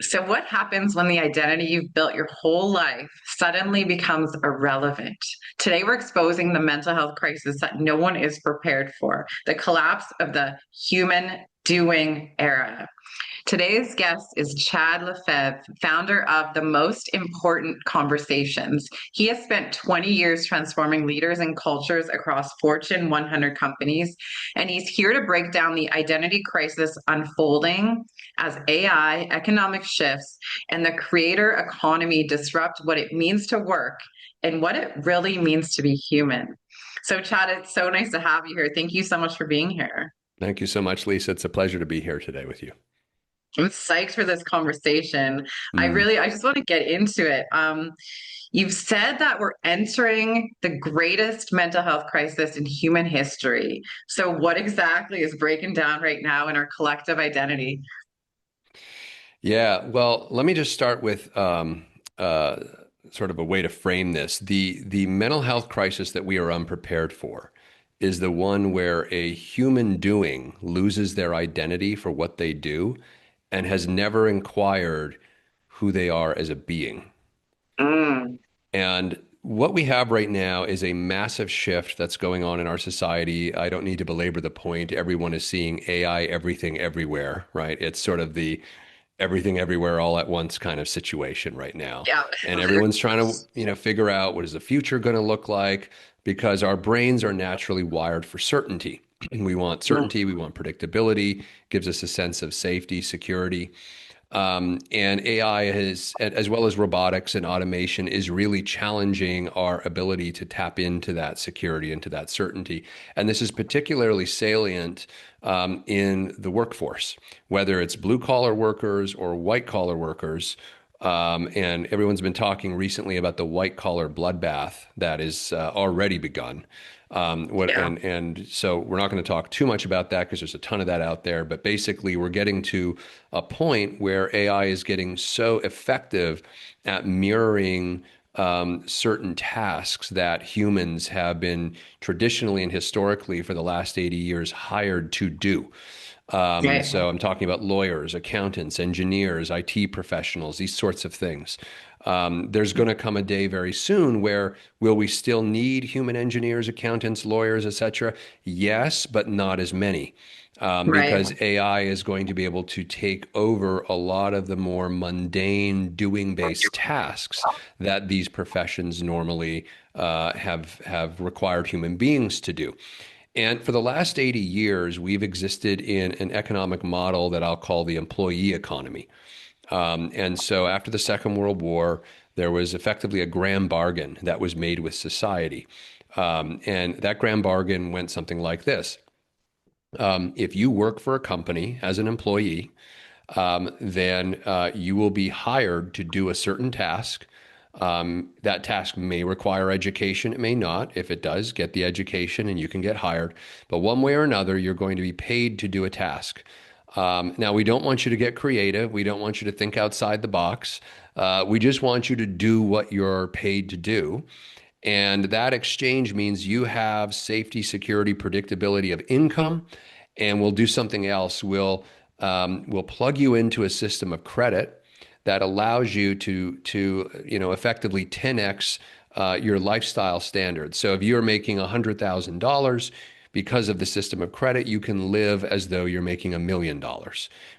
So, what happens when the identity you've built your whole life suddenly becomes irrelevant? Today, we're exposing the mental health crisis that no one is prepared for, the collapse of the human doing era. Today's guest is Chad Lefebvre, founder of The Most Important Conversations. He has spent 20 years transforming leaders and cultures across Fortune 100 companies, and he's here to break down the identity crisis unfolding as AI, economic shifts, and the creator economy disrupt what it means to work and what it really means to be human. So, Chad, it's so nice to have you here. Thank you so much for being here. Thank you so much, Lisa. It's a pleasure to be here today with you. I'm psyched for this conversation. Mm. I just want to get into it. You've said that we're entering the greatest mental health crisis in human history. So, what exactly is breaking down right now in our collective identity? Yeah, well, let me just start with sort of a way to frame this. The mental health crisis that we are unprepared for is the one where a human doing loses their identity for what they do and has never inquired who they are as a being. Mm, And what we have right now is a massive shift that's going on in our society. I don't need to belabor the point. Everyone is seeing AI everything everywhere, right? It's sort of the everything everywhere all at once kind of situation right now. yeah. And everyone's trying to, figure out what is the future going to look like because our brains are naturally wired for certainty. We want Mm, certainty, we want predictability, gives us a sense of safety, security. And AI has, as well as robotics and automation, is really challenging our ability to tap into that security, into that certainty. And this is particularly salient in the workforce, whether it's blue collar workers or white collar workers. And everyone's been talking recently about the white collar bloodbath that is already begun. yeah. And so we're not going to talk too much about that because there's a ton of that out there. But basically, we're getting to a point where AI is getting so effective at mirroring certain tasks that humans have been traditionally and historically for the last 80 years hired to do. Right. So I'm talking about lawyers, accountants, engineers, IT professionals, these sorts of things. There's going to come a day very soon where will we still need human engineers, accountants, lawyers, etc.? Yes, but not as many. Right. Because AI is going to be able to take over a lot of the more mundane doing-based tasks that these professions normally have required human beings to do. And for the last 80 years, we've existed in an economic model that I'll call the employee economy. And so after the Second World War, there was effectively a grand bargain that was made with society. And that grand bargain went something like this. If you work for a company as an employee, then you will be hired to do a certain task. That task may require education, it may not. If it does, get the education and you can get hired. But one way or another, you're going to be paid to do a task. Now, we don't want you to get creative. We don't want you to think outside the box. We just want you to do what you're paid to do. And that exchange means you have safety, security, predictability of income, and we'll do something else. We'll plug you into a system of credit that allows you to effectively 10x your lifestyle standards. So if you're making $100,000 because of the system of credit, you can live as though you're making $1 million,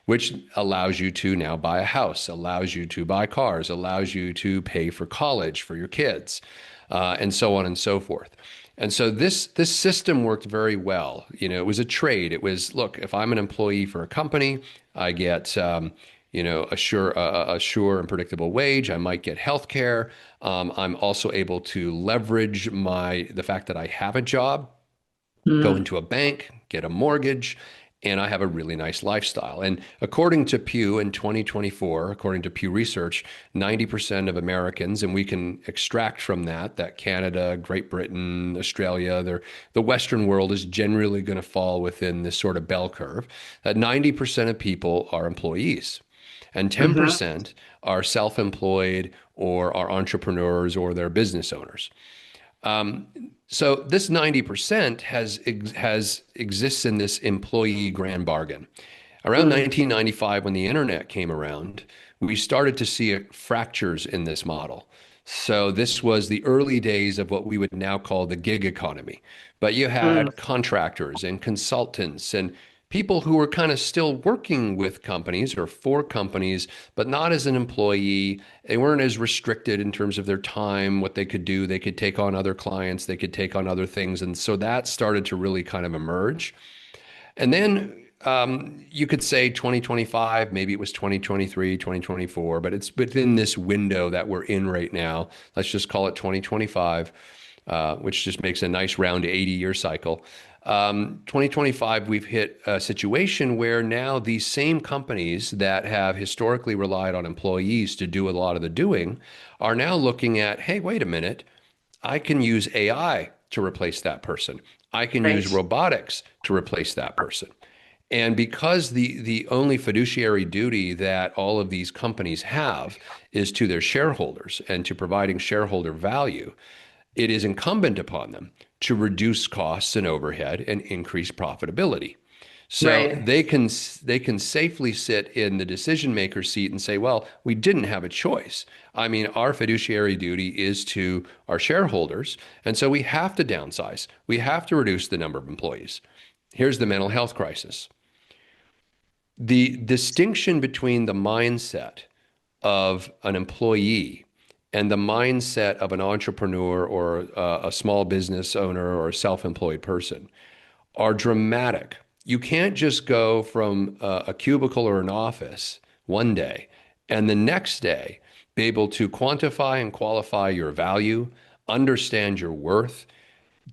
which allows you to now buy a house, allows you to buy cars, allows you to pay for college for your kids, and so on and so forth. And so this system worked very well. It was a trade. It was, look, if I'm an employee for a company, I get a sure and predictable wage. I might get health care. I'm also able to leverage the fact that I have a job, go Mm, into a bank, get a mortgage, and I have a really nice lifestyle. And according to Pew in 2024, according to Pew Research, 90% of Americans, and we can extract from that Canada, Great Britain, Australia, the Western world is generally going to fall within this sort of bell curve, that 90% of people are employees and mhm. 10% are self-employed or are entrepreneurs or they're business owners. Um, so this 90% has exists in this employee grand bargain. Around Mm, 1995, when the internet came around, we started to see fractures in this model. So this was the early days of what we would now call the gig economy. But you mm, had contractors and consultants and people who were kind of still working with companies or for companies, but not as an employee. They weren't as restricted in terms of their time, what they could do. They could take on other clients, they could take on other things. And so that started to really kind of emerge. And then you could say 2025, maybe it was 2023, 2024, but it's within this window that we're in right now. Let's just call it 2025, which just makes a nice round 80-year cycle. 2025, we've hit a situation where now these same companies that have historically relied on employees to do a lot of the doing are now looking at, hey, wait a minute, I can use AI to replace that person. I can use right, robotics to replace that person. And because the only fiduciary duty that all of these companies have is to their shareholders and to providing shareholder value, it is incumbent upon them to reduce costs and overhead and increase profitability. So right. they can safely sit in the decision maker seat and say, well, we didn't have a choice. I mean, our fiduciary duty is to our shareholders, and so we have to downsize. We have to reduce the number of employees. Here's the mental health crisis. The distinction between the mindset of an employee and the mindset of an entrepreneur or a small business owner or a self-employed person are dramatic. You can't just go from a cubicle or an office one day and the next day be able to quantify and qualify your value, understand your worth,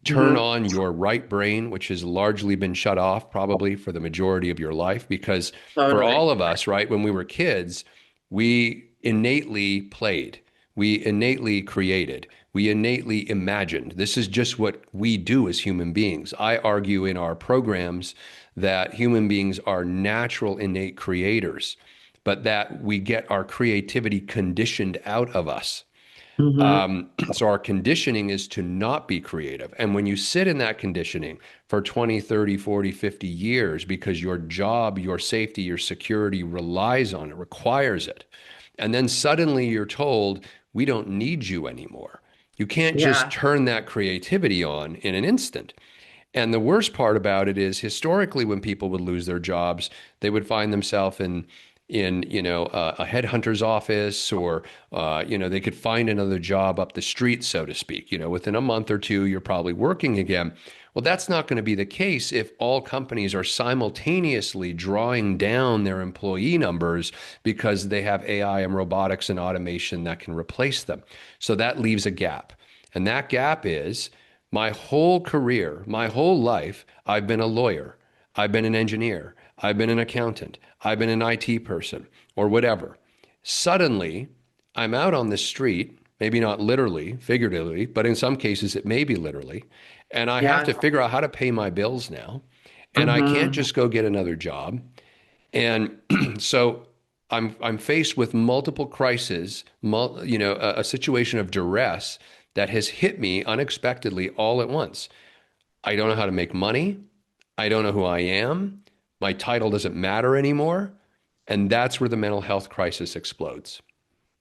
turn Hmm. on your right brain, which has largely been shut off probably for the majority of your life. Because for Totally. all of us, right, when we were kids, we innately played, we innately created, we innately imagined. This is just what we do as human beings. I argue in our programs that human beings are natural, innate creators, but that we get our creativity conditioned out of us. Hmm. So our conditioning is to not be creative. And when you sit in that conditioning for 20, 30, 40, 50 years because your job, your safety, your security relies on it, requires it, and then suddenly you're told, we don't need you anymore. You can't just Yeah. turn that creativity on in an instant. And the worst part about it is historically when people would lose their jobs, they would find themselves in a headhunter's office or they could find another job up the street, so to speak. Within a month or two, you're probably working again. Well, that's not going to be the case if all companies are simultaneously drawing down their employee numbers because they have AI and robotics and automation that can replace them. So that leaves a gap. And that gap is my whole career, my whole life, I've been a lawyer, I've been an engineer, I've been an accountant, I've been an IT person, or whatever. Suddenly, I'm out on the street, maybe not literally, figuratively, but in some cases it may be literally, and I have Yeah. to figure out how to pay my bills now. And I can't Hmm. just go get another job. And so I'm faced with multiple crises, a situation of duress that has hit me unexpectedly all at once. I don't know how to make money. I don't know who I am. My title doesn't matter anymore. And that's where the mental health crisis explodes.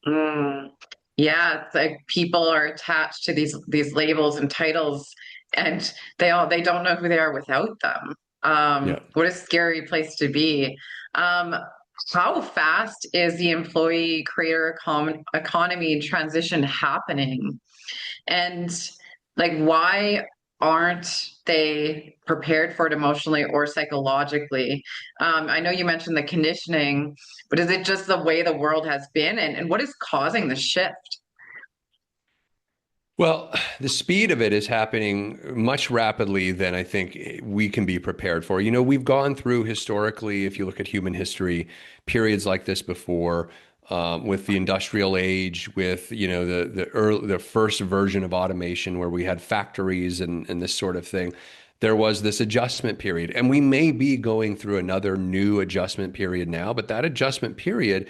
Mm. Yeah, it's like people are attached to these labels and titles, and they don't know who they are without them. Yeah. What a scary place to be. Um, how fast is the employee creator economy transition happening? And like, why aren't they prepared for it emotionally or psychologically? I know you mentioned the conditioning, but is it just the way the world has been? And what is causing the shift? Well, the speed of it is happening much rapidly than I think we can be prepared for. We've gone through historically, if you look at human history, periods like this before, with the industrial age, with the first version of automation where we had factories and this sort of thing. There was this adjustment period, and we may be going through another new adjustment period now, but that adjustment period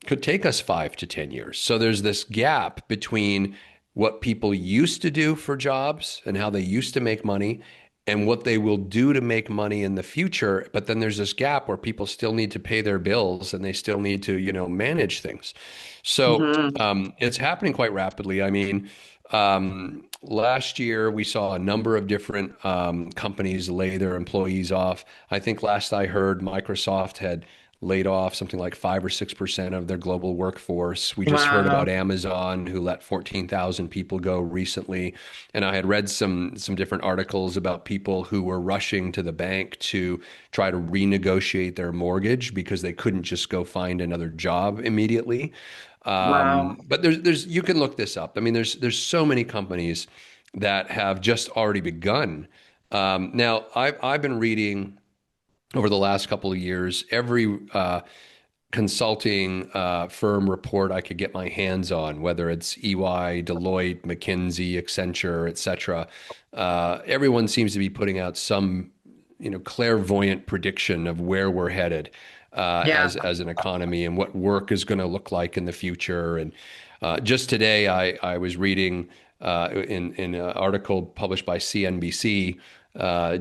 could take us 5 to 10 years. So there's this gap between what people used to do for jobs and how they used to make money and what they will do to make money in the future. But then there's this gap where people still need to pay their bills and they still need to, manage things. So Hmm. it's happening quite rapidly. I mean, last year we saw a number of different companies lay their employees off. I think last I heard, Microsoft had laid off something like 5 or 6% of their global workforce. We just heard about Wow. Amazon, who let 14,000 people go recently. And I had read some different articles about people who were rushing to the bank to try to renegotiate their mortgage because they couldn't just go find another job immediately. Wow. But there's you can look this up. I mean, there's so many companies that have just already begun. Now, I've been reading over the last couple of years every consulting firm report I could get my hands on, whether it's EY, Deloitte, McKinsey, Accenture, et cetera. Everyone seems to be putting out some, clairvoyant prediction of where we're headed Yeah. as an economy and what work is going to look like in the future. And just today, I was reading in an article published by CNBC.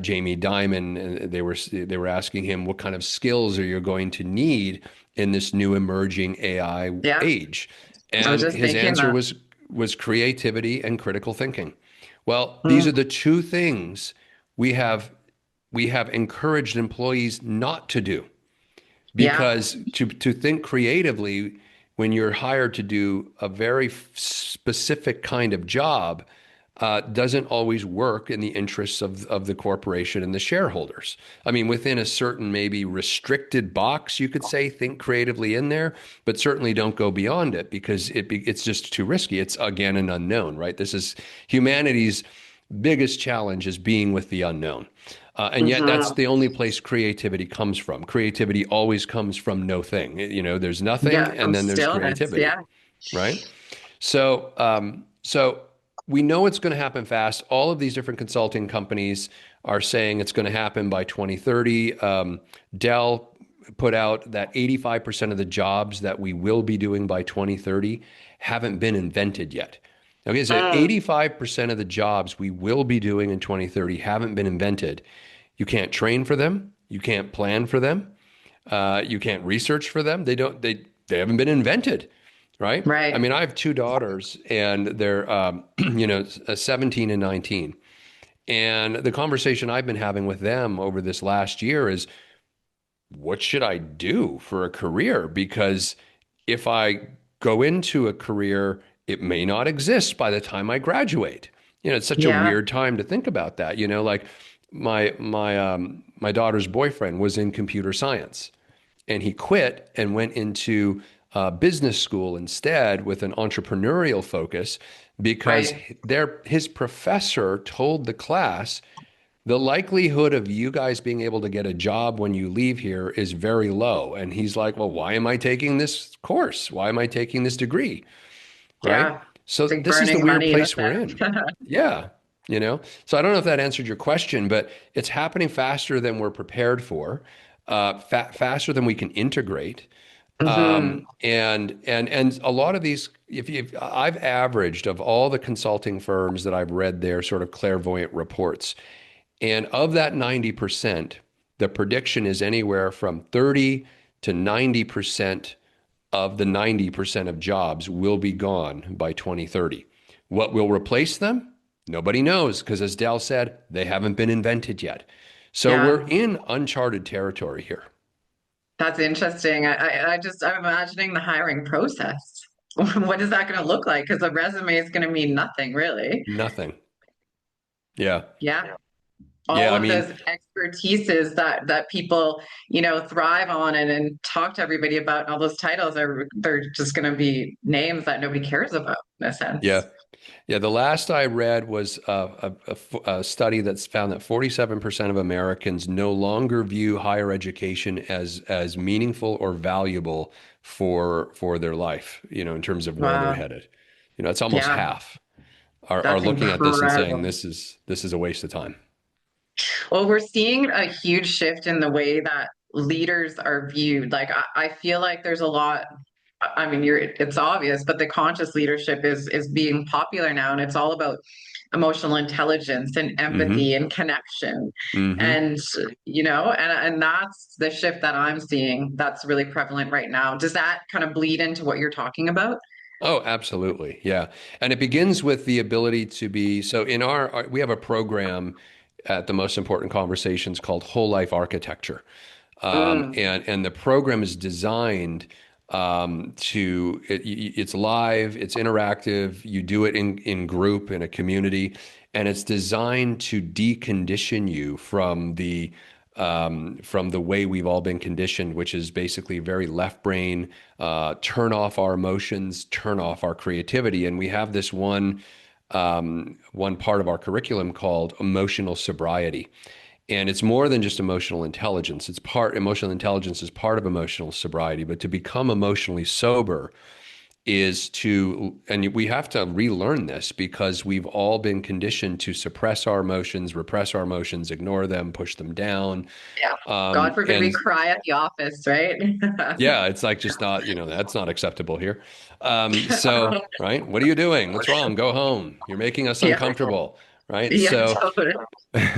Jamie Dimon, and they were asking him what kind of skills are you going to need in this new emerging AI Yeah. age, I was and just his thinking answer that. was creativity and critical thinking. Well, these are Mm. the two things we have we have encouraged employees not to do, Yeah. because to think creatively when you're hired to do a very specific kind of job doesn't always work in the interests of the corporation and the shareholders. I mean, within a certain maybe restricted box, you could say think creatively in there, but certainly don't go beyond it because it's just too risky. It's again an unknown, right? This is humanity's biggest challenge is being with the unknown. And yet, that's Hmm. the only place creativity comes from. Creativity always comes from no thing. There's nothing, Yeah. From and then there's stillness. creativity, Yeah. right? So we know it's going to happen fast. All of these different consulting companies are saying it's going to happen by 2030. Dell put out that 85% of the jobs that we will be doing by 2030 haven't been invented yet. Okay, so Mm. 85% of the jobs we will be doing in 2030 haven't been invented. You can't train for them. You can't plan for them. You can't research for them. They haven't been invented, right? I Right. mean, I have two daughters, and they're 17 and 19. And the conversation I've been having with them over this last year is, what should I do for a career? Because if I go into a career, it may not exist by the time I graduate. It's such a Yeah. weird time to think about that. Like my daughter's boyfriend was in computer science, and he quit and went into business school instead with an entrepreneurial focus because Right. his professor told the class the likelihood of you guys being able to get a job when you leave here is very low. And he's like, well, why am I taking this course? Why am I taking this degree? Right? Yeah. So It's like this is the burning weird money in a place we're sense. in. Yeah. So I don't know if that answered your question, but it's happening faster than we're prepared for, faster than we can integrate. Hmm. And a lot of these, if I've averaged of all the consulting firms that I've read their sort of clairvoyant reports, and of that 90%, the prediction is anywhere from 30 to 90% of the 90% of jobs will be gone by 2030. What will replace them? Nobody knows, because as Dell said, they haven't been invented yet. So we're Yeah. in uncharted territory here. That's interesting. I'm imagining the hiring process. What is that going to look like? Because a resume is going to mean nothing, really. Nothing. Yeah. Yeah. Yeah. All I of mean, those expertises that people, thrive on and talk to everybody about, and all those titles they're just going to be names that nobody cares about in a yeah. sense. Yeah, the last I read was a study that's found that 47% of Americans no longer view higher education as meaningful or valuable for their life, in terms of where they're Wow. headed. It's almost Yeah, half are that's looking at this and saying incredible. this is a waste of time. Well, we're seeing a huge shift in the way that leaders are viewed. Like I feel like there's a lot. I mean, it's obvious, but the conscious leadership is being popular now, and it's all about emotional intelligence and Hmm. empathy and connection. Hmm. And and that's the shift that I'm seeing that's really prevalent right now. Does that kind of bleed into what you're talking about? Oh, absolutely. Yeah. And it begins with the ability to be, so in we have a program at the Most Important Conversations called Whole Life Architecture. Mm, And the program is designed it's live, it's interactive, you do it in group, in a community, and it's designed to decondition you from the way we've all been conditioned, which is basically very left brain, turn off our emotions, turn off our creativity. And we have this one part of our curriculum called emotional sobriety. And it's more than just emotional intelligence. Emotional intelligence is part of emotional sobriety, but to become emotionally sober and we have to relearn this because we've all been conditioned to suppress our emotions, repress our emotions, ignore them, push them down. yeah. God forbid we And cry at the office, right? yeah, it's like just not, that's not acceptable here. Right? What are you doing? What's wrong? Go home. You're making us Yeah. uncomfortable, right? Yeah, So, totally.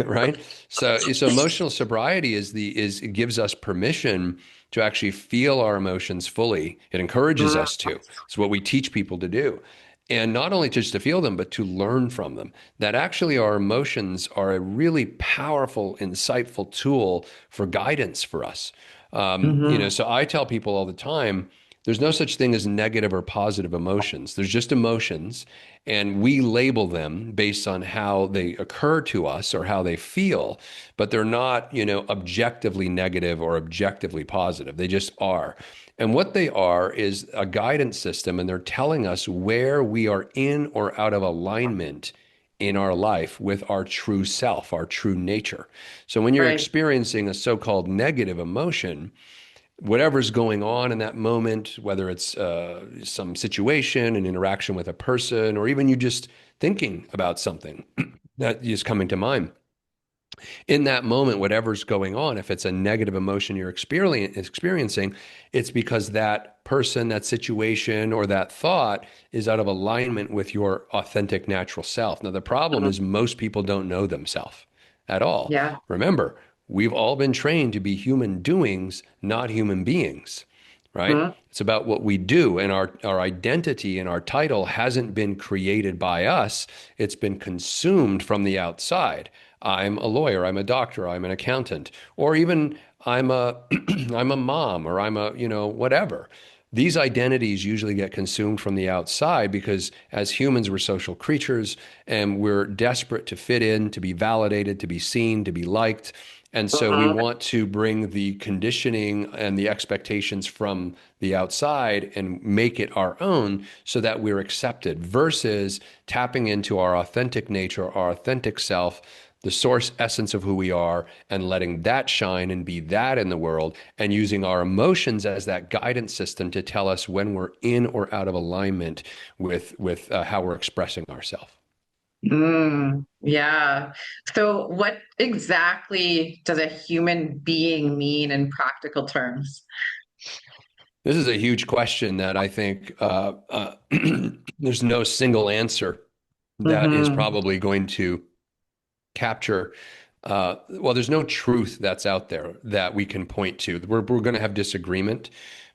right? So emotional sobriety it gives us permission to actually feel our emotions fully. It encourages Mm, us to. It's what we teach people to do. And not only just to feel them, but to learn from them. That actually our emotions are a really powerful, insightful tool for guidance for us. mhm. So I tell people all the time, there's no such thing as negative or positive emotions. There's just emotions, and we label them based on how they occur to us or how they feel, but they're not, objectively negative or objectively positive. They just are. And what they are is a guidance system, and they're telling us where we are in or out of alignment in our life with our true self, our true nature. So when you're Right. experiencing a so-called negative emotion, whatever's going on in that moment, whether it's some situation, an interaction with a person, or even you just thinking about something that is coming to mind. In that moment, whatever's going on, if it's a negative emotion you're experiencing, it's because that person, that situation, or that thought is out of alignment with your authentic natural self. Now, the problem Mhm. is most people don't know themselves at all. Yeah. Remember, we've all been trained to be human doings, not human beings, right? Mhm. It's about what we do, and our identity and our title hasn't been created by us. It's been consumed from the outside. I'm a lawyer, I'm a doctor, I'm an accountant, or even I'm a I'm a mom, or I'm a, whatever. These identities usually get consumed from the outside because as humans, we're social creatures and we're desperate to fit in, to be validated, to be seen, to be liked. And so we Mhm. want to bring the conditioning and the expectations from the outside and make it our own so that we're accepted versus tapping into our authentic nature, our authentic self, the source essence of who we are, and letting that shine and be that in the world, and using our emotions as that guidance system to tell us when we're in or out of alignment with how we're expressing ourselves. Yeah. So, what exactly does a human being mean in practical terms? This is a huge question that I think there's no single answer that is Hmm. probably going to capture. Well, there's no truth that's out there that we can point to. We're going to have disagreement,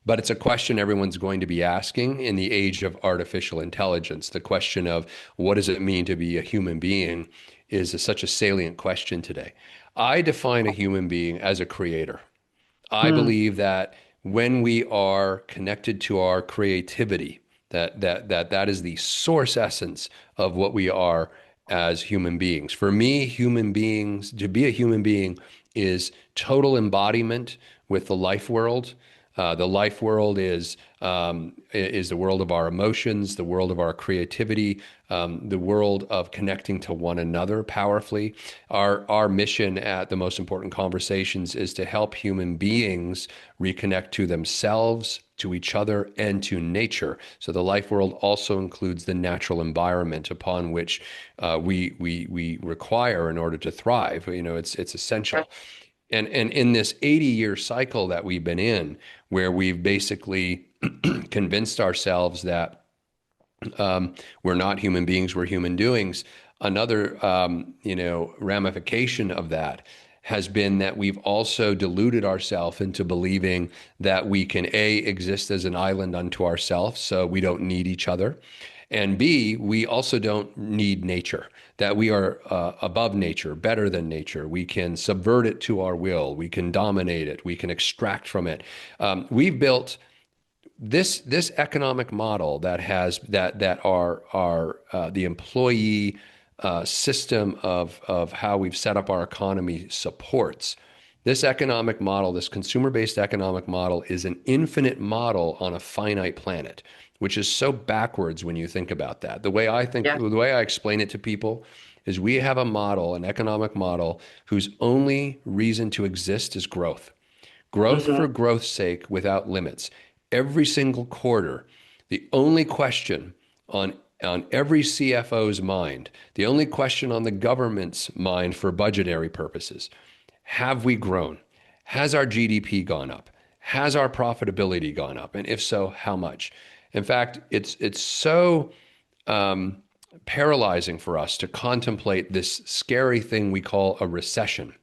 but it's a question everyone's going to be asking in the age of artificial intelligence. The question of what does it mean to be a human being such a salient question today. I define a human being as a creator. I Mm, believe that when we are connected to our creativity, that is the source essence of what we are as human beings. For me, to be a human being is total embodiment with the life world. The life world is the world of our emotions, the world of our creativity, the world of connecting to one another powerfully. Our mission at the Most Important Conversations is to help human beings reconnect to themselves, to each other, and to nature. So the life world also includes the natural environment upon which we require in order to thrive. It's essential. And in this 80-year cycle that we've been in, where we've basically convinced ourselves that we're not human beings, we're human doings. Another, ramification of that has been that we've also deluded ourselves into believing that we can A, exist as an island unto ourselves, so we don't need each other. And B, we also don't need nature, that we are above nature, better than nature. We can subvert it to our will. We can dominate it. We can extract from it. We've built this economic model that has that our the employee system of how we've set up our economy supports. This economic model, this consumer-based economic model, is an infinite model on a finite planet, which is so backwards when you think about that. Yeah. The way I explain it to people is we have a model, an economic model, whose only reason to exist is growth. Growth Hmm. for growth's sake without limits. Every single quarter, the only question on every CFO's mind, the only question on the government's mind for budgetary purposes, have we grown? Has our GDP gone up? Has our profitability gone up? And if so, how much? In fact, it's so paralyzing for us to contemplate this scary thing we call a recession,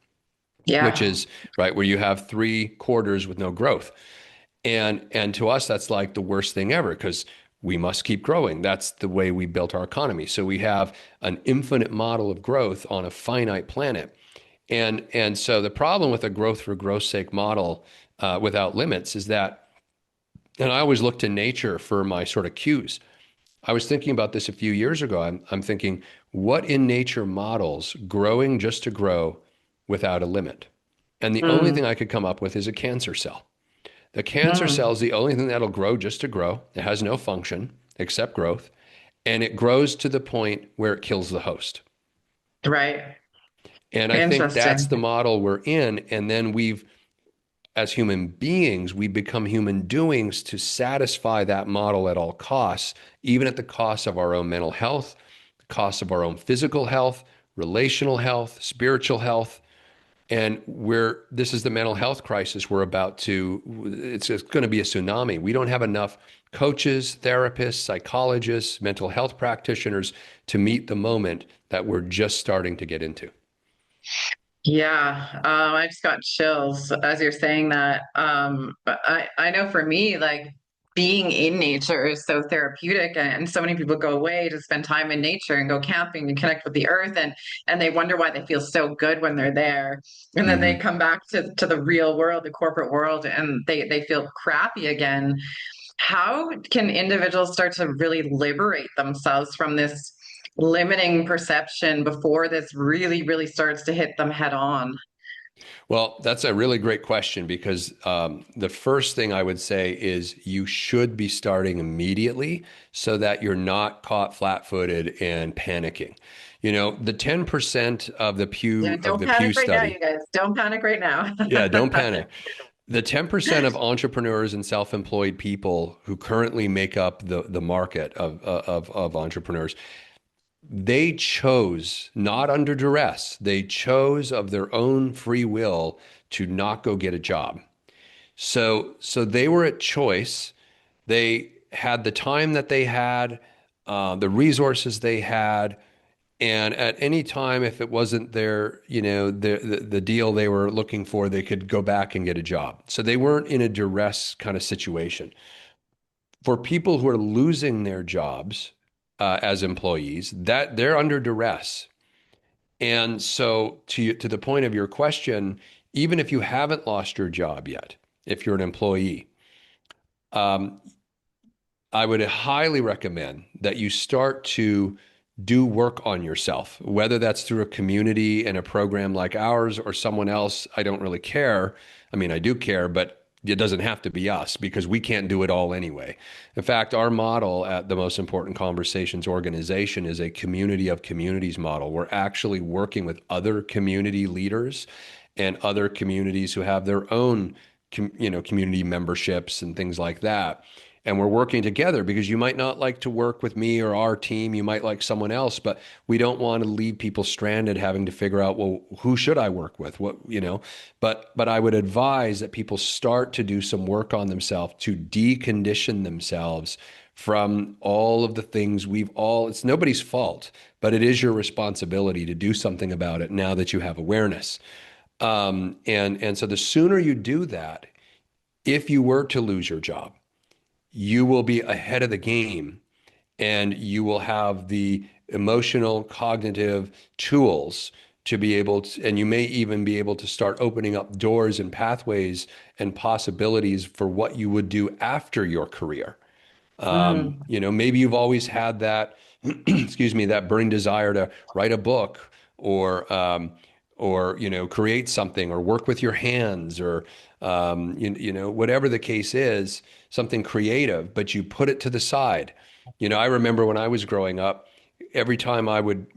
which Yeah. is right where you have 3 quarters with no growth. And to us, that's like the worst thing ever because we must keep growing. That's the way we built our economy. So we have an infinite model of growth on a finite planet. And so the problem with a growth for growth's sake model without limits is that, and I always look to nature for my sort of cues. I was thinking about this a few years ago. I'm thinking, what in nature models growing just to grow without a limit? And the only Mm. thing I could come up with is a cancer cell. The cancer cell Mm. is the only thing that'll grow just to grow. It has no function except growth. And it grows to the point where it kills the host. Right. And I think that's Interesting. the model we're in. And then as human beings, we become human doings to satisfy that model at all costs, even at the cost of our own mental health, the cost of our own physical health, relational health, spiritual health. And this is the mental health crisis we're about to, it's going to be a tsunami. We don't have enough coaches, therapists, psychologists, mental health practitioners to meet the moment that we're just starting to get into. Yeah, I just got chills as you're saying that. But I know for me, like being in nature is so therapeutic, and so many people go away to spend time in nature and go camping and connect with the earth, and they wonder why they feel so good when they're there, and then they Hmm. come back to the real world, the corporate world, and they feel crappy again. How can individuals start to really liberate themselves from this limiting perception before this really, really starts to hit them head on? Well, that's a really great question because the first thing I would say is you should be starting immediately so that you're not caught flat-footed and panicking. The 10% of the Yeah, Pew don't panic right now, study. you guys. Don't panic right now. Yeah, don't panic. The 10% of entrepreneurs and self-employed people who currently make up the market of entrepreneurs, they chose, not under duress, they chose of their own free will to not go get a job. So they were at choice. They had the time that they had, the resources they had, and at any time, if it wasn't the deal they were looking for, they could go back and get a job. So they weren't in a duress kind of situation. For people who are losing their jobs as employees, that they're under duress. And so to the point of your question, even if you haven't lost your job yet, if you're an employee, um, I would highly recommend that you start to do work on yourself, whether that's through a community and a program like ours or someone else. I don't really care. I mean, I do care, but it doesn't have to be us because we can't do it all anyway. In fact, our model at the Most Important Conversations organization is a community of communities model. We're actually working with other community leaders and other communities who have their own, community memberships and things like that. and we're working together because you might not like to work with me or our team. You might like someone else, but we don't want to leave people stranded having to figure out, well, who should I work with? What, but I would advise that people start to do some work on themselves to decondition themselves from all of the things it's nobody's fault, but it is your responsibility to do something about it now that you have awareness. And so the sooner you do that, if you were to lose your job, you will be ahead of the game and you will have the emotional, cognitive tools to be able to, and you may even be able to start opening up doors and pathways and possibilities for what you would do after your career. Mm. Maybe you've always had that, excuse me, that burning desire to write a book or create something or work with your hands or, whatever the case is, something creative, but you put it to the side. I remember when I was growing up, every time I would,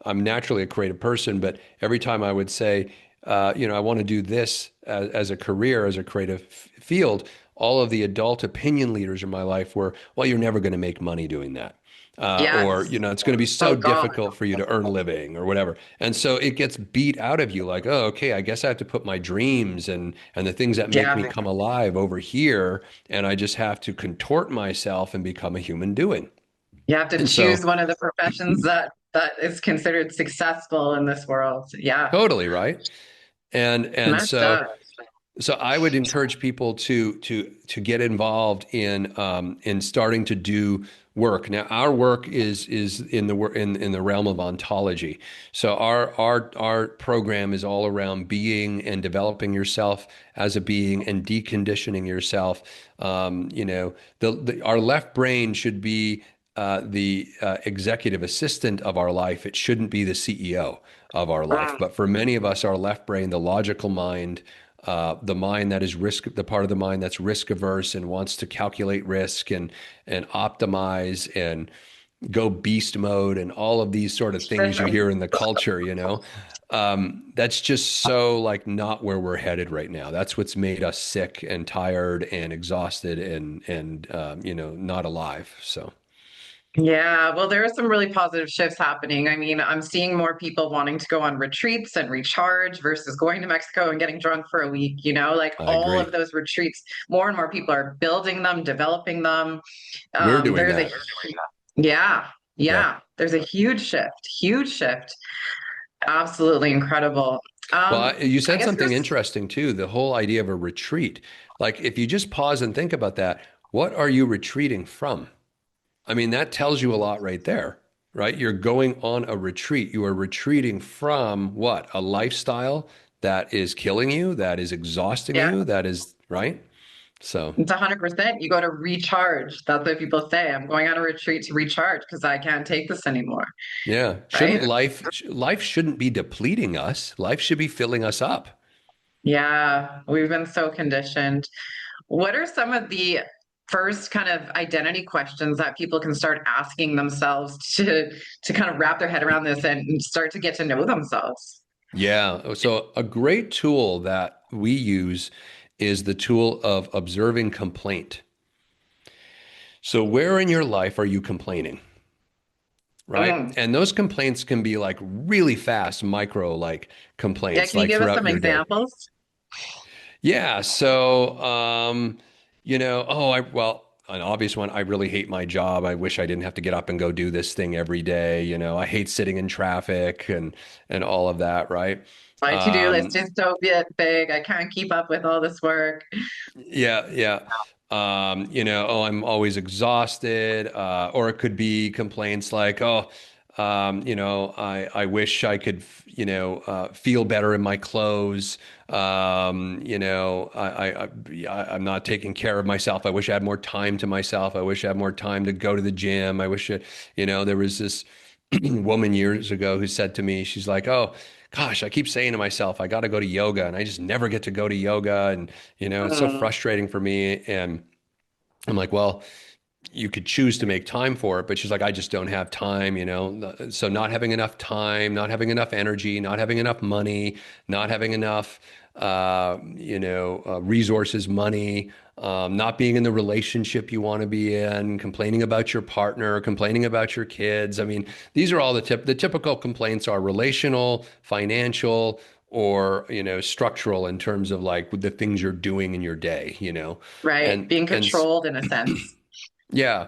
I'm naturally a creative person, but every time I would say, I want to do this as a career, as a creative field, all of the adult opinion leaders in my life were, well, you're never going to make money doing that. Or, Yes. it's going to be so Oh God. difficult for you to earn a living or whatever. And so it gets beat out of you like, oh, okay, I guess I have to put my dreams and the things that make Yeah. me come alive over here. And I just have to contort myself and become a human doing. You have to And so choose one of the professions that is considered successful in this world. Yeah. totally, right? And Messed so up. So I would encourage people to get involved in starting to do work. Now, our work is in the realm of ontology. So our program is all around being and developing yourself as a being and deconditioning yourself. Our left brain should be the executive assistant of our life. It shouldn't be the CEO of our life. Mm. But for many of us, our left brain, the logical mind, the mind that is the part of the mind that's risk averse and wants to calculate risk and optimize and go beast mode and all of these sort of things you hear in the culture. That's just so like not where we're headed right now. That's what's made us sick and tired and exhausted and not alive. So Yeah, well, there are some really positive shifts happening. I mean, I'm seeing more people wanting to go on retreats and recharge versus going to Mexico and getting drunk for a week, like I all agree. of those retreats, more and more people are building them, developing them. We're doing There's a, that. yeah, Yeah. yeah, there's a huge shift. Absolutely incredible. Well, you I said guess something there's, interesting too, the whole idea of a retreat. Like if you just pause and think about that, what are you retreating from? I mean, that tells you a lot right there, right? You're going on a retreat. You are retreating from what? A lifestyle that is killing you, that is exhausting yeah, you, that is, right? So, it's 100%. You go to recharge. That's what people say. I'm going on a retreat to recharge because I can't take this anymore, yeah, shouldn't right? life shouldn't be depleting us. Life should be filling us up. Yeah, we've been so conditioned. What are some of the first kind of identity questions that people can start asking themselves to kind of wrap their head around this and start to get to know themselves? Yeah, so a great tool that we use is the tool of observing complaint. So, where in your life are you complaining? Right? Mm. And those complaints can be like really fast, micro like Yeah, complaints, can you like give us throughout some your day. examples? Yeah. So, well, an obvious one, I really hate my job. I wish I didn't have to get up and go do this thing every day. I hate sitting in traffic and all of that, right? My to-do list Um, is so big. I can't keep up with all this work. Yeah, yeah. Oh, I'm always exhausted. Or it could be complaints like, oh, I wish I could, feel better in my clothes. I'm not taking care of myself. I wish I had more time to myself. I wish I had more time to go to the gym. I wish, there was this woman years ago who said to me, she's like, oh, gosh, I keep saying to myself, I got to go to yoga and I just never get to go to yoga. And, it's so Mm. frustrating for me. And I'm like, well, you could choose to make time for it, but she's like, I just don't have time. So not having enough time, not having enough energy, not having enough money, not having enough, resources, money, not being in the relationship you want to be in, complaining about your partner, complaining about your kids. I mean, these are all the typical complaints are relational, financial, or structural in terms of like the things you're doing in your day, Right. and Being controlled in a sense. yeah.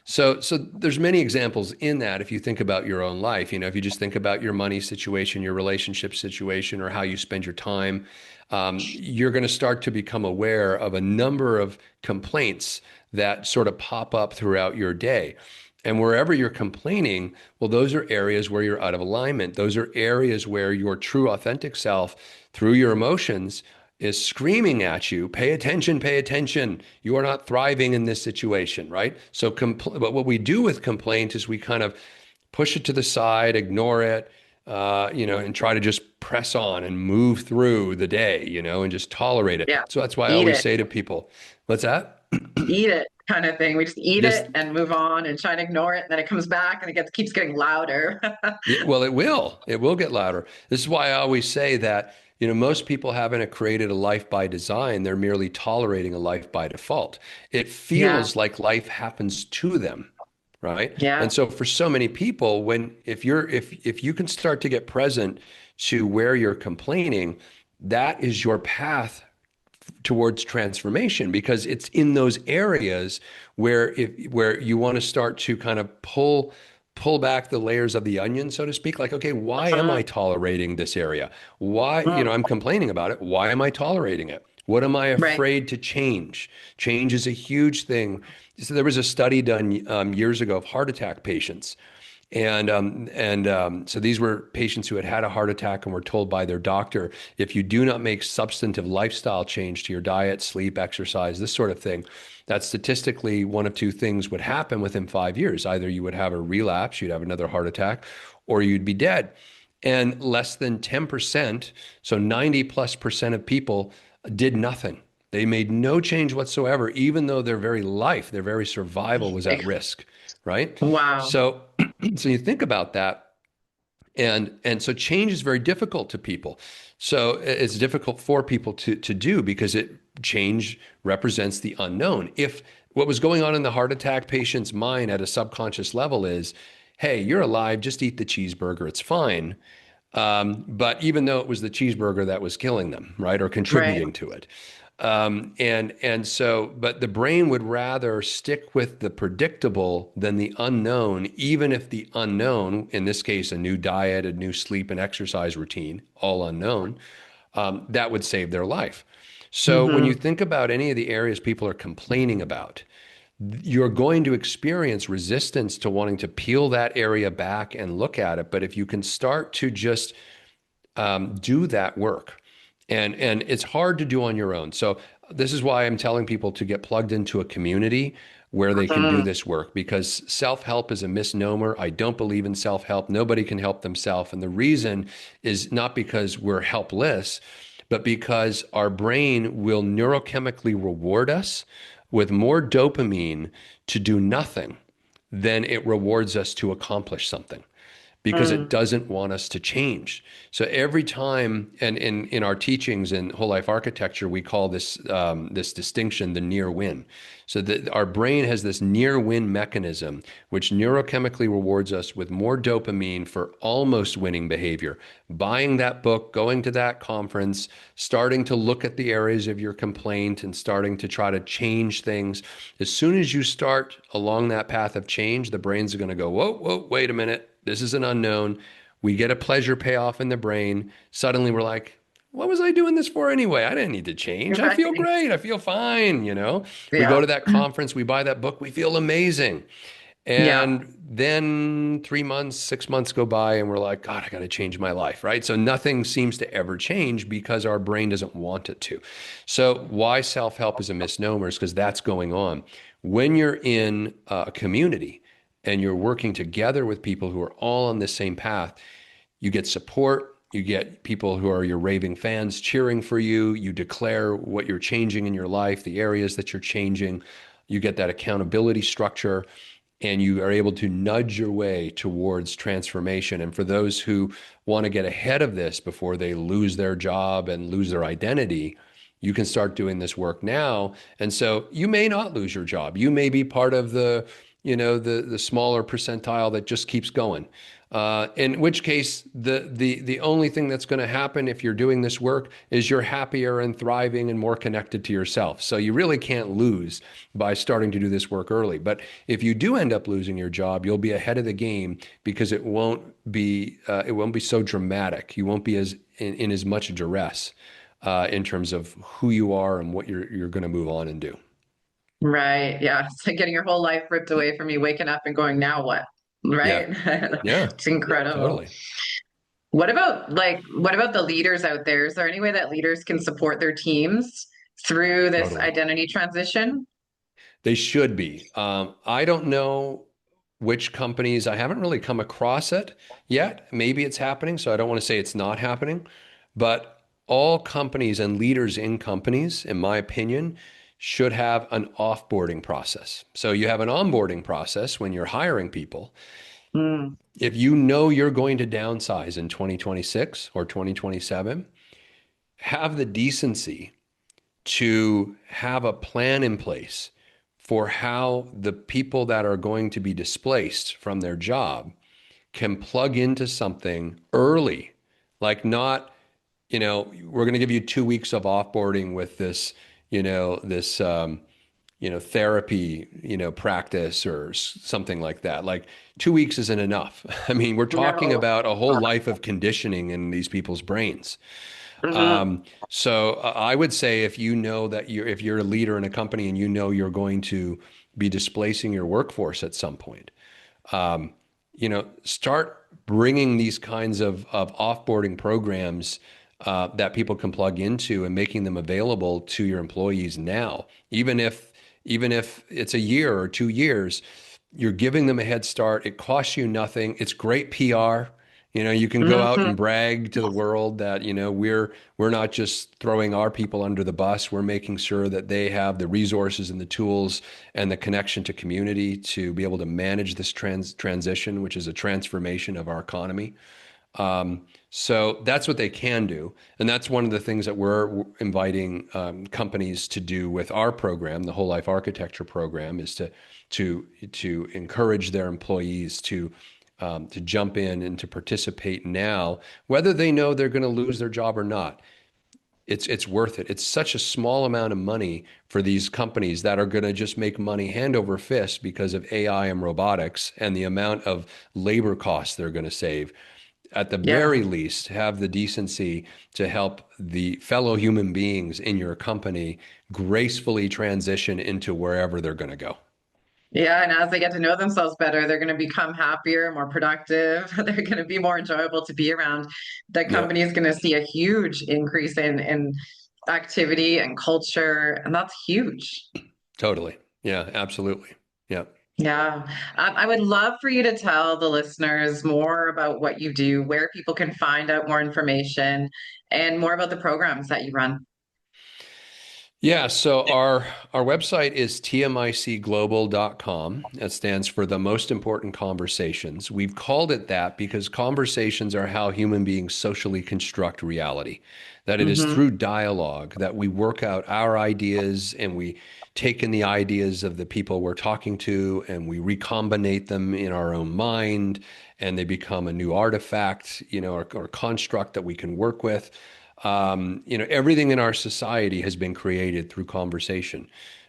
So there's many examples in that if you think about your own life, if you just think about your money situation, your relationship situation, or how you spend your time, you're going to start to become aware of a number of complaints that sort of pop up throughout your day. And wherever you're complaining, well, those are areas where you're out of alignment. Those are areas where your true authentic self, through your emotions, is screaming at you, pay attention, pay attention. You are not thriving in this situation, right? So, but what we do with complaint is we kind of push it to the side, ignore it, and try to just press on and move through the day, and just tolerate it. Yeah. So that's why I Eat always it. say to people, what's that? Eat it kind of thing. We just eat Just it and move on and try to ignore it. And then it comes back and keeps getting louder. Yeah, well, it will. It will get louder. This is why I always say that, most people haven't created a life by design. They're merely tolerating a life by default. It Yeah. feels like life happens to them, right? Yeah. And so for so many people, if you can start to get present to where you're complaining, that is your path towards transformation because it's in those areas where you want to start to kind of pull back the layers of the onion, so to speak. Like, okay, why am I tolerating this area? Why, Mm. I'm complaining about it. Why am I tolerating it? What am I Right. afraid to change? Change is a huge thing. So there was a study done years ago of heart attack patients. So these were patients who had had a heart attack and were told by their doctor, if you do not make substantive lifestyle change to your diet, sleep, exercise, this sort of thing, that statistically one of two things would happen within 5 years. Either you would have a relapse, you'd have another heart attack, or you'd be dead. And less than 10%, so 90 plus percent of people did nothing. They made no change whatsoever, even though their very life, their very survival was at risk, right? Wow. So so you think about that, and so change is very difficult to people. So it's difficult for people to do because change represents the unknown. If what was going on in the heart attack patient's mind at a subconscious level is, hey, you're alive, just eat the cheeseburger, it's fine. But even though it was the cheeseburger that was killing them, right, or Right. contributing to it, but the brain would rather stick with the predictable than the unknown, even if the unknown, in this case, a new diet, a new sleep and exercise routine, all unknown, that would save their life. So when you Hmm. think about any of the areas people are complaining about, you're going to experience resistance to wanting to peel that area back and look at it. But if you can start to just do that work. And it's hard to do on your own. So this is why I'm telling people to get plugged into a community where they can do Hmm. this work because self-help is a misnomer. I don't believe in self-help. Nobody can help themselves. And the reason is not because we're helpless, but because our brain will neurochemically reward us with more dopamine to do nothing than it rewards us to accomplish something because it Mm. doesn't want us to change. So every time, and in our teachings in whole life architecture, we call this distinction the near win. So that our brain has this near win mechanism, which neurochemically rewards us with more dopamine for almost winning behavior. Buying that book, going to that conference, starting to look at the areas of your complaint and starting to try to change things. As soon as you start along that path of change, the brain's going to go, whoa, whoa, wait a minute. This is an unknown. We get a pleasure payoff in the brain. Suddenly we're like, what was I doing this for anyway? I didn't need to change. I feel Right. great. I feel fine. We go Yeah. to that conference, we buy that book, we feel amazing. Yeah. And then 3 months, 6 months go by, and we're like, God, I got to change my life, right? So nothing seems to ever change because our brain doesn't want it to. So, why self help is a misnomer is because that's going on. When you're in a community and you're working together with people who are all on the same path, you get support. You get people who are your raving fans cheering for you. You declare what you're changing in your life, the areas that you're changing. You get that accountability structure. and you are able to nudge your way towards transformation. And for those who want to get ahead of this before they lose their job and lose their identity, you can start doing this work now. And so you may not lose your job. You may be part of the smaller percentile that just keeps going. In which case, the only thing that's going to happen if you're doing this work is you're happier and thriving and more connected to yourself. So you really can't lose by starting to do this work early. But if you do end up losing your job, you'll be ahead of the game because it won't be so dramatic. You won't be in as much duress in terms of who you are and what you're going to move on and do. Right. Yeah. It's like getting your whole life ripped away from you, waking up and going, now what? Yeah, Right. yeah, It's incredible. totally. What about the leaders out there? Is there any way that leaders can support their teams through this Totally. identity transition? They should be. I don't know which companies, I haven't really come across it yet. Maybe it's happening, so I don't want to say it's not happening. But all companies and leaders in companies, in my opinion, should have an offboarding process. So you have an onboarding process when you're hiring people. Mm, If you know you're going to downsize in 2026 or 2027, have the decency to have a plan in place for how the people that are going to be displaced from their job can plug into something early, like not, we're going to give you 2 weeks of offboarding with this therapy, practice or something like that. Like 2 weeks isn't enough. I mean, we're talking no. about a whole life of conditioning in these people's brains. Hmm. So I would say if you know that if you're a leader in a company and you know you're going to be displacing your workforce at some point, start bringing these kinds of offboarding programs that people can plug into and making them available to your employees now, even if it's a year or 2 years, you're giving them a head start. It costs you nothing. It's great PR. You can go out Hmm. and brag to the world that, we're not just throwing our people under the bus. We're making sure that they have the resources and the tools and the connection to community to be able to manage this transition, which is a transformation of our economy. So that's what they can do. And that's one of the things that we're inviting companies to do with our program, the Whole Life Architecture program, is to encourage their employees to jump in and to participate now, whether they know they're going to lose their job or not. It's worth it. It's such a small amount of money for these companies that are going to just make money hand over fist because of AI and robotics and the amount of labor costs they're going to save. At the Yeah. very least, have the decency to help the fellow human beings in your company gracefully transition into wherever they're going to go. Yeah. And as they get to know themselves better, they're going to become happier, more productive. They're going to be more enjoyable to be around. The Yep, company is going to see a huge increase in activity and culture. And that's huge. totally. Yeah, absolutely. Yeah. Yeah. I would love for you to tell the listeners more about what you do, where people can find out more information, and more about the programs that you run. Yeah, so our website is tmicglobal.com. That stands for the most important conversations. We've called it that because conversations are how human beings socially construct reality. That it is Hmm. through dialogue that we work out our ideas and we take in the ideas of the people we're talking to and we recombinate them in our own mind and they become a new artifact, or construct that we can work with. Everything in our society has been created through conversation.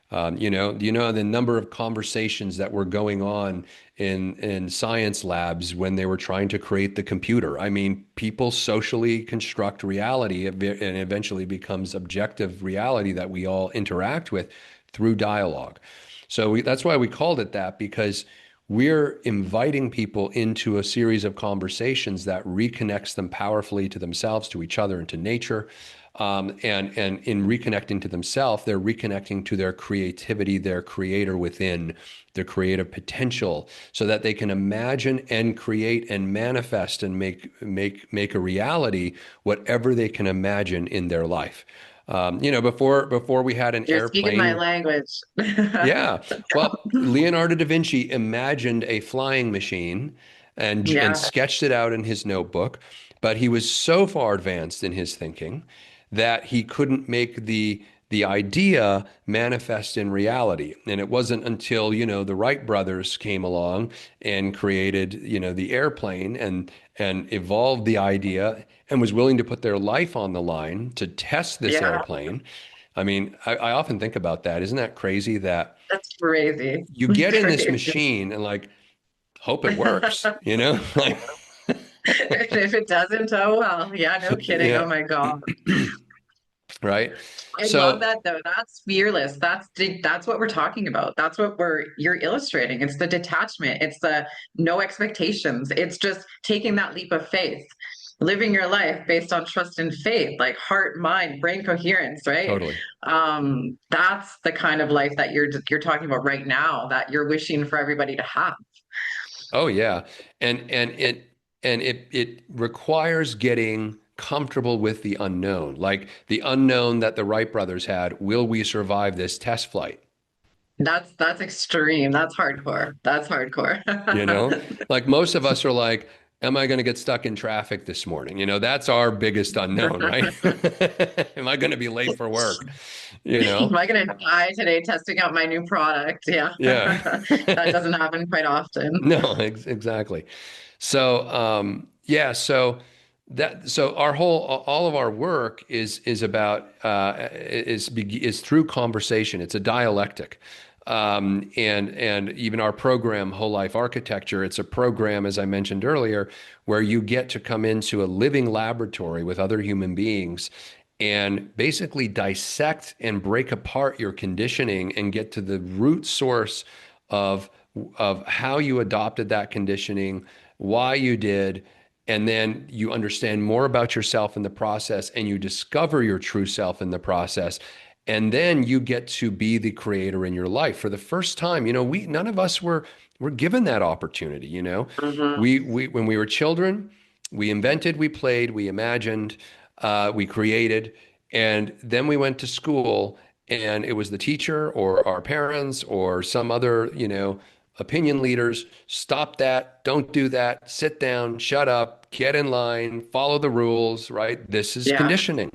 The number of conversations that were going on in science labs when they were trying to create the computer. I mean, people socially construct reality and eventually becomes objective reality that we all interact with through dialogue. So that's why we called it that, because we're inviting people into a series of conversations that reconnects them powerfully to themselves, to each other, and to nature. And in reconnecting to themselves, they're reconnecting to their creativity, their creator within, their creative potential, so that they can imagine and create and manifest and make a reality whatever they can imagine in their life. Before we had an You're speaking my airplane. language. Yeah. Well, Leonardo da Vinci imagined a flying machine and Yeah, sketched it out in his notebook, but he was so far advanced in his thinking that he couldn't make the idea manifest in reality. And it wasn't until, the Wright brothers came along and created, the airplane and evolved the idea and was willing to put their life on the line to test this yeah, airplane. I mean, I often think about that. Isn't that crazy that that's crazy. you get in this Crazy. machine and like hope it works, Like, If it doesn't, oh well. Yeah, no kidding. yeah. Oh my God. Right. I love So that though. That's fearless. That's what we're talking about. That's what you're illustrating. It's the detachment. It's the no expectations. It's just taking that leap of faith, living your life based on trust and faith, like heart, mind, brain coherence, right? totally. That's the kind of life that you're talking about right now that you're wishing for everybody to have. Oh yeah. And it requires getting comfortable with the unknown, like the unknown that the Wright brothers had. Will we survive this test flight? That's extreme. That's hardcore. That's hardcore. You know, like most of us are like, am I going to get stuck in traffic this morning? That's our biggest unknown, right? Am I going to be late for work? You Am know? I going to die today testing out my new product? Yeah. Yeah. That doesn't happen quite often. No, exactly. So, yeah, so our all of our work is about is through conversation. It's a dialectic. And even our program, Whole Life Architecture, it's a program, as I mentioned earlier, where you get to come into a living laboratory with other human beings and basically dissect and break apart your conditioning and get to the root source of how you adopted that conditioning, why you did, and then you understand more about yourself in the process and you discover your true self in the process. And then you get to be the creator in your life for the first time. We none of us were given that opportunity. Hmm. We when we were children, we invented, we played, we imagined, we created, and then we went to school, and it was the teacher or our parents or some other, opinion leaders. Stop that, don't do that, sit down, shut up, get in line, follow the rules, right? This is Yeah. conditioning.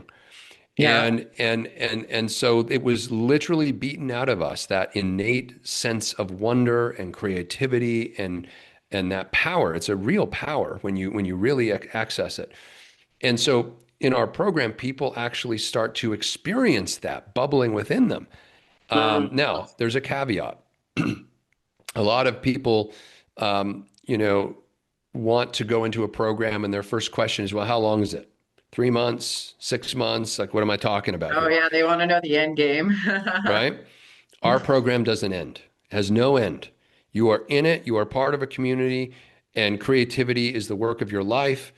Yeah. And so it was literally beaten out of us, that innate sense of wonder and creativity and that power. It's a real power when you really access it. And so in our program, people actually start to experience that bubbling within them. Mm. Now, there's a caveat. A lot of people, want to go into a program, and their first question is, well, how long is it? 3 months, 6 months? Like, what am I talking about Oh here? yeah, they want to know the end game. Right? Our program doesn't end, has no end. You are in it, you are part of a community, and creativity is the work of your life.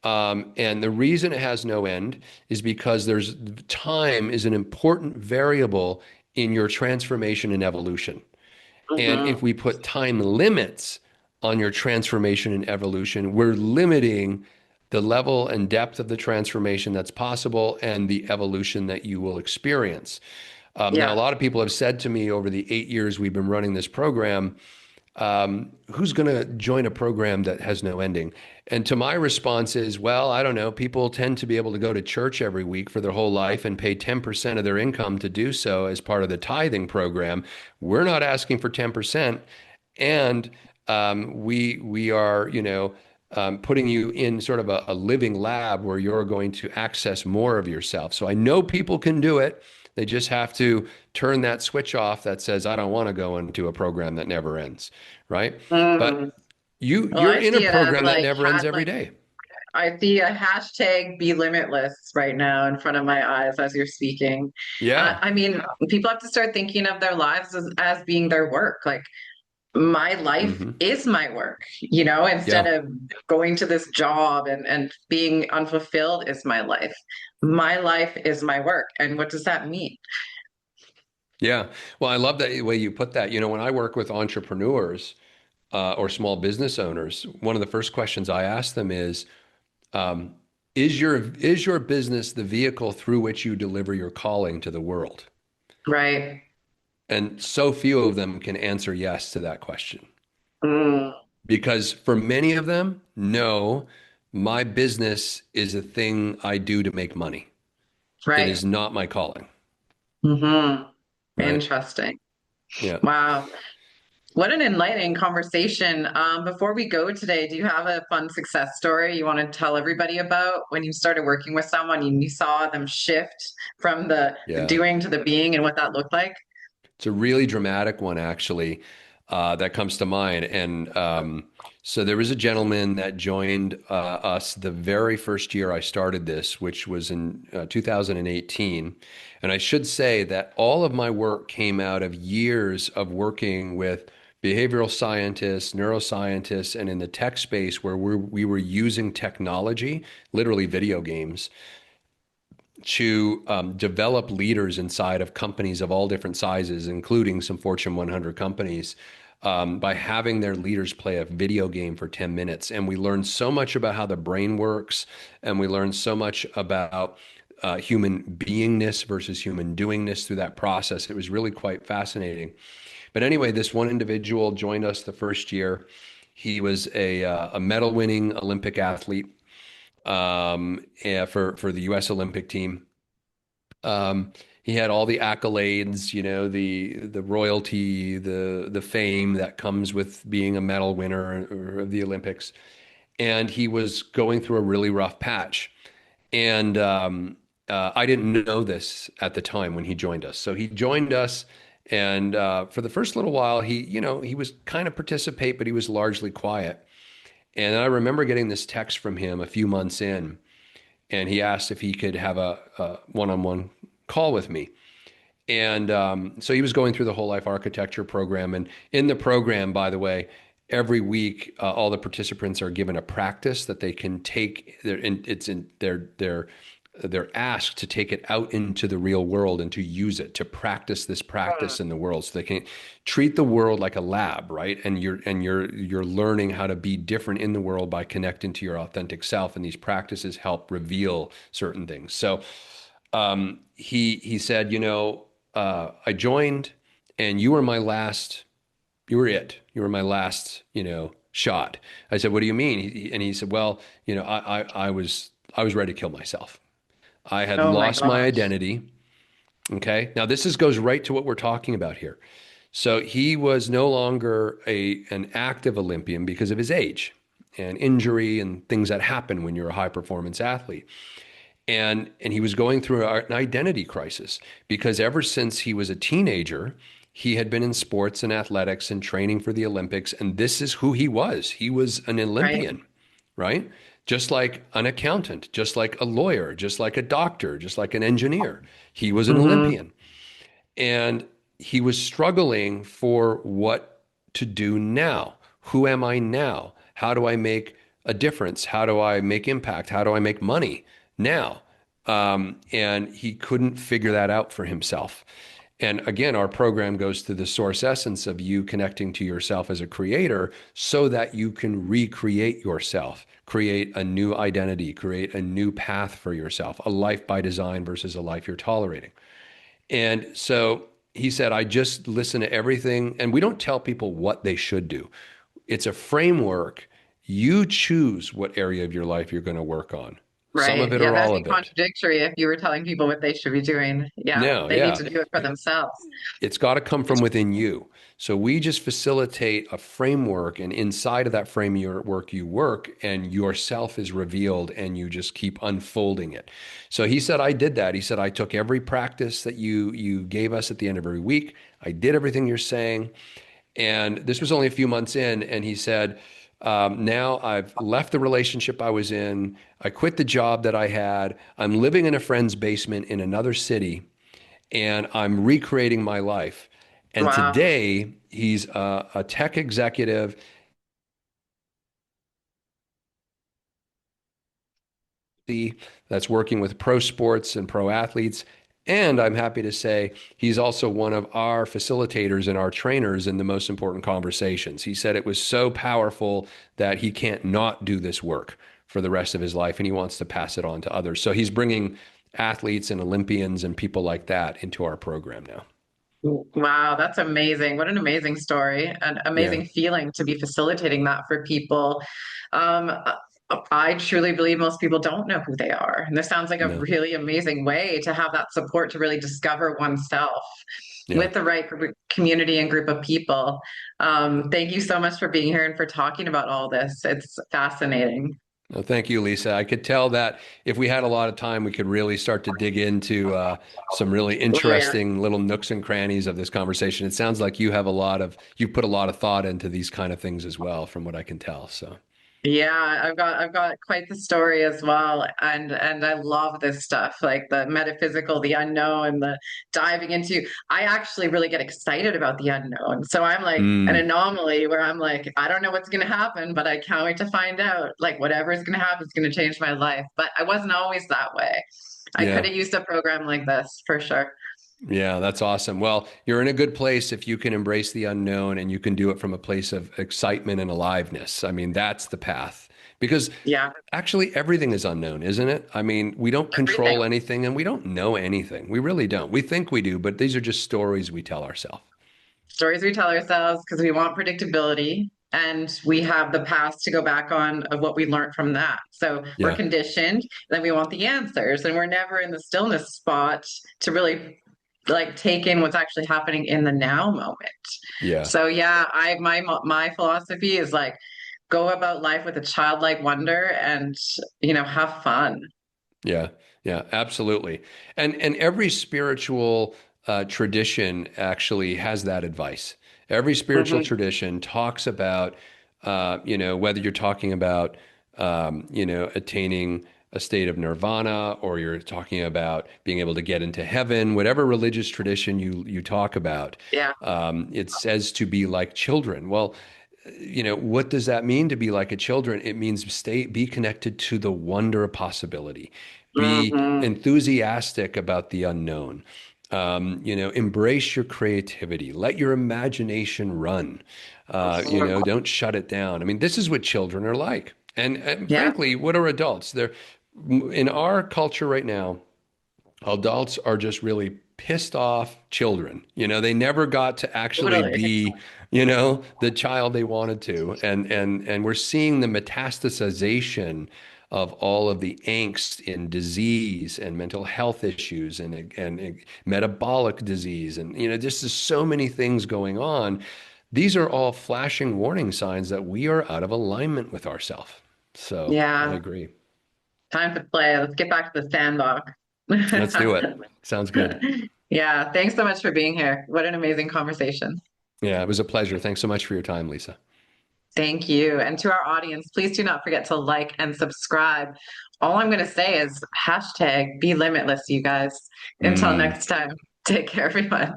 And the reason it has no end is because there's time is an important variable in your transformation and evolution. And Hmm. if we put time limits on your transformation and evolution, we're limiting the level and depth of the transformation that's possible and the evolution that you will experience. Now, a Yeah. lot of people have said to me over the 8 years we've been running this program, who's going to join a program that has no ending? And to my response is, well, I don't know. People tend to be able to go to church every week for their whole life and pay 10% of their income to do so as part of the tithing program. We're not asking for 10%. And we are, putting you in sort of a living lab where you're going to access more of yourself. So I know people can do it. They just have to turn that switch off that says, I don't want to go into a program that never ends, right? Hmm. But you Well, you're I in a see it as program that like never ends every day. I see a hashtag be limitless right now in front of my eyes as you're speaking. Yeah. I mean, people have to start thinking of their lives as being their work. Like my life Hmm. is my work, instead Yeah. of going to this job and being unfulfilled is my life. My life is my work. And what does that mean? Yeah. Well, I love that way you put that. When I work with entrepreneurs or small business owners, one of the first questions I ask them is, Is your business the vehicle through which you deliver your calling to the world? Right. And so few of them can answer yes to that question. Mm, Because for many of them, no, my business is a thing I do to make money. It right. is not my calling, right? Interesting. Yeah. Wow. What an enlightening conversation. Before we go today, do you have a fun success story you want to tell everybody about when you started working with someone and you saw them shift from the Yeah. doing to the being and what that looked like? It's a really dramatic one, actually, that comes to mind. And so there was a gentleman that joined us the very first year I started this, which was in 2018. And I should say that all of my work came out of years of working with behavioral scientists, neuroscientists, and in the tech space where we were using technology, literally video games, to develop leaders inside of companies of all different sizes, including some Fortune 100 companies, by having their leaders play a video game for 10 minutes. And we learned so much about how the brain works, and we learned so much about human beingness versus human doingness through that process. It was really quite fascinating. But anyway, this one individual joined us the first year. He was a medal winning Olympic athlete for the U.S. Olympic team. He had all the accolades, the royalty, the fame that comes with being a medal winner of the Olympics. And he was going through a really rough patch. And I didn't know this at the time when he joined us. So he joined us, and for the first little while, he was kind of participate, but he was largely quiet. And I remember getting this text from him a few months in, and he asked if he could have a one-on-one call with me. And so he was going through the whole life architecture program. And in the program, by the way, every week, all the participants are given a practice that they can take. They're asked to take it out into the real world and to use it, to practice this practice in the world, so they can treat the world like a lab, right? And you're learning how to be different in the world by connecting to your authentic self. And these practices help reveal certain things. So he said, I joined, and you were it. You were my last, shot. I said, what do you mean? And he said, well, I was ready to kill myself. I had Oh my lost my gosh. identity. Okay. Now goes right to what we're talking about here. So he was no longer an active Olympian because of his age and injury and things that happen when you're a high performance athlete. And he was going through an identity crisis because ever since he was a teenager, he had been in sports and athletics and training for the Olympics, and this is who he was. He was an Right. Olympian, right? Just like an accountant, just like a lawyer, just like a doctor, just like an engineer. He was an Hmm. Olympian. And he was struggling for what to do now. Who am I now? How do I make a difference? How do I make impact? How do I make money now? And he couldn't figure that out for himself. And again, our program goes to the source essence of you connecting to yourself as a creator so that you can recreate yourself, create a new identity, create a new path for yourself, a life by design versus a life you're tolerating. And so he said, I just listen to everything. And we don't tell people what they should do. It's a framework. You choose what area of your life you're going to work on, some of Right. it Yeah, or that'd all be of it. contradictory if you were telling people what they should be doing. Yeah, No, they need yeah. to do it for themselves. It's got to come from within you. So we just facilitate a framework, and inside of that framework, you work, and yourself is revealed, and you just keep unfolding it. So he said, I did that. He said, I took every practice that you gave us at the end of every week. I did everything you're saying. And this was only a few months in, and he said, now I've left the relationship I was in. I quit the job that I had. I'm living in a friend's basement in another city, and I'm recreating my life. And Wow. today, he's a tech executive that's working with pro sports and pro athletes. And I'm happy to say he's also one of our facilitators and our trainers in the most important conversations. He said it was so powerful that he can't not do this work, for the rest of his life, and he wants to pass it on to others. So he's bringing athletes and Olympians and people like that into our program now. Wow, that's amazing. What an amazing story. An Yeah, amazing feeling to be facilitating that for people. Um, I truly believe most people don't know who they are. And this sounds like a no, really amazing way to have that support to really discover oneself yeah. with the right community and group of people. Thank you so much for being here and for talking about all this. It's fascinating. No, thank you, Lisa. I could tell that if we had a lot of time, we could really start to dig into some really Oh, yeah. interesting little nooks and crannies of this conversation. It sounds like you put a lot of thought into these kind of things as well, from what I can tell. So, Yeah, I've got quite the story as well, and I love this stuff, like the metaphysical, the unknown, the diving into. I actually really get excited about the unknown. So I'm like an mm, anomaly where I'm like, I don't know what's going to happen, but I can't wait to find out. Like whatever is going to happen is going to change my life. But I wasn't always that way. I could yeah. have used a program like this for sure. Yeah, that's awesome. Well, you're in a good place if you can embrace the unknown and you can do it from a place of excitement and aliveness. I mean, that's the path. Because Yeah, actually, everything is unknown, isn't it? I mean, we don't everything. control anything and we don't know anything. We really don't. We think we do, but these are just stories we tell ourselves. Stories we tell ourselves because we want predictability and we have the past to go back on of what we learned from that. So we're Yeah, conditioned, then we want the answers, and we're never in the stillness spot to really like take in what's actually happening in the now moment. yeah, So yeah, my philosophy is like go about life with a childlike wonder and have fun. yeah, yeah, absolutely. And every spiritual tradition actually has that advice. Every spiritual Hmm. tradition talks about, whether you're talking about, attaining a state of nirvana or you're talking about being able to get into heaven, whatever religious tradition you talk about, Yeah. it says to be like children. Well, what does that mean to be like a children? It means be connected to the wonder of possibility, be Hmm. enthusiastic about the unknown, embrace your creativity, let your imagination run, don't shut it down. I mean, this is what children are like. And Yeah. frankly, what are adults? They're in our culture right now, adults are just really pissed off children. They never got to actually Totally. be, the child they wanted to. And we're seeing the metastasization of all of the angst in disease and mental health issues and metabolic disease. And, just there's so many things going on. These are all flashing warning signs that we are out of alignment with ourselves. So I Yeah. agree. Time to play. Let's get back to the sandbox. Let's do it. Sounds good. Yeah, thanks so much for being here. What an amazing conversation. Yeah, it was a pleasure. Thanks so much for your time, Lisa. Thank you. And to our audience, please do not forget to like and subscribe. All I'm going to say is hashtag be limitless, you guys. Until Mm. next time, take care, everyone.